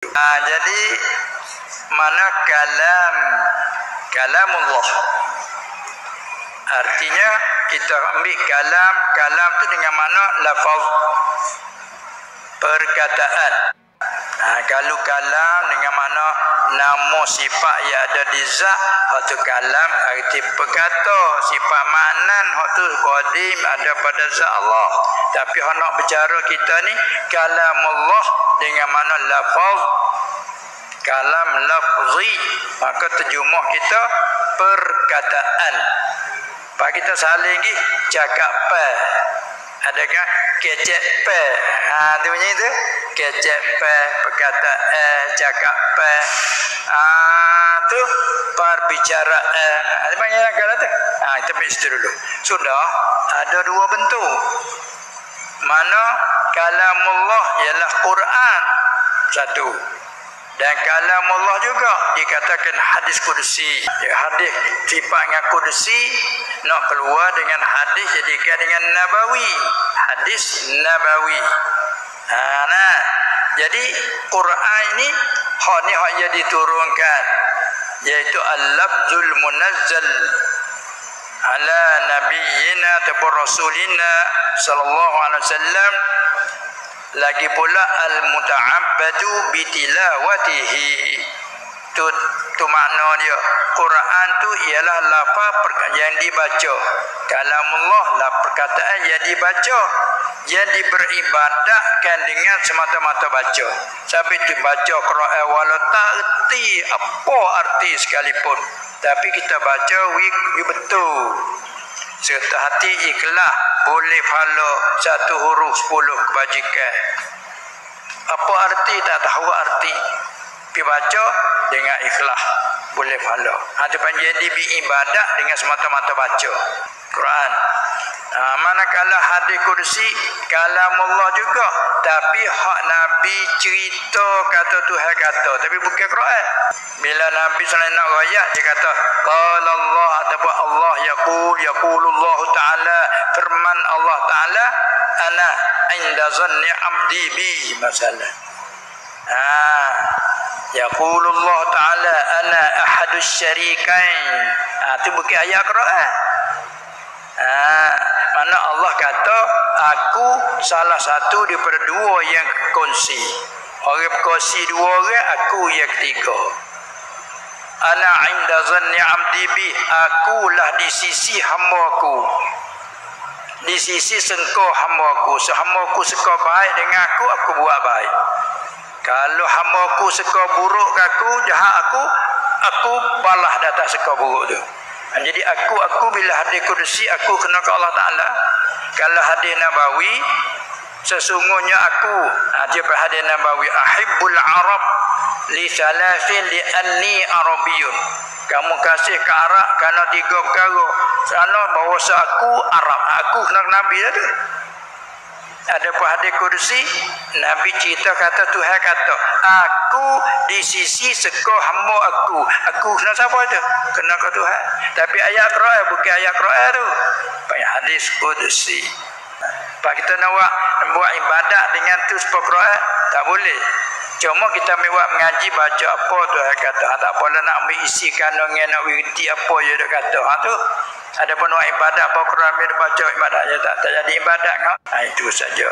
Jadi mana kalamullah. Artinya kita ambil kalam tu dengan mana lafaz perkataan. Kalau kalam dengan mana nama sifat yang ada di zat, hak tu kalam arti perkata, sifat maknan hak tu qadim ada pada zat Allah. Tapi hak nak bicara kita ni kalamullah dengan mana lafaz kalam lafzi, maka terjemah kita perkataan. Pak kita saling lagi cakap pe. Adakah kecek pe? Tu macam itu. Kecek pe, perkataan, cakap pe. Tu perbicaraan. Ada banyak yang kata tu. Kita ambil situ dulu. Sudah ada dua bentuk. Mana kalamullah ialah Quran satu. Dan kalamullah juga dikatakan hadis kudusi. Hadis sifat dengan kudusi nak keluar dengan hadis jadikan dengan nabawi. Hadis nabawi. Jadi Quran ini hak yang diturunkan, yaitu al-lafzul munazzal ala nabiyyina ataupun rasulina sallallahu alaihi wasallam. Lagi pula al-muta'abbadu bitilawatihi. Tu makna dia. Quran tu ialah lafaz yang dibaca. Kalamullah lah perkataan yang dibaca, yang diberibadatkan dengan semata-mata baca. Sampai tu baca Quran walau tak erti apa arti sekalipun, tapi kita baca betul. Serta hati ikhlas, boleh pahala 1 huruf 10 kebajikan. Apa arti tak tahu arti, pergi baca dengan ikhlas, boleh pahala. Itu jadi ibadat dengan semata-mata baca Quran. Manakala hadis kursi kalamullah juga, tapi hak Nabi cerita kata Tuhan kata, tapi bukan Quran. Bila Nabi sallallahu nak royak, dia kata qala Allah ataupun Allah yaqulullah taala, firman Allah taala, ana inda zanni abdi bi masalah. Yaqulullah taala ana ahadus syarikain. Itu bukan ayat Quran. Mana Allah kata aku salah satu daripada dua yang kongsi. Orang berkongsi 2 orang, aku yang ketiga. Ana inda zanni abdi bi, akulah di sisi hamba-Ku, di sisi sengko hamba-Ku. Hamba-Ku suka baik dengan aku buat baik. Kalau hamba-Ku suka buruk ke aku, jahat aku balas datang suka buruk tu. Jadi aku bila hadis kudusi aku kena ke Allah Ta'ala. Kalau hadis nabawi, sesungguhnya aku, dia hadis nabawi, ahibbul arab li thalathin li anni arabiyun. Kamu kasih ke Arab kerana 3 perkara. Sana bahawa aku Arab, aku kena Nabi tu. Ada pun hadis kudusi, Nabi cerita kata Tuhan kata, aku di sisi seko hamba aku kena siapa tu? Kena ke Tuhan. Tapi ayat Quran bukan ayat Quran tu, banyak hadis kudusi. Pak kita nak buat ibadat dengan tu sebab Quran tak boleh. Cuma kita buat mengaji baca apa Tuhan kata. Tak boleh nak ambil isi kandungan, nak wirti apa je dia kata. Tu ada pun ibadat apa Quran dia baca ibadat je tak jadi ibadat kan. Itu saja.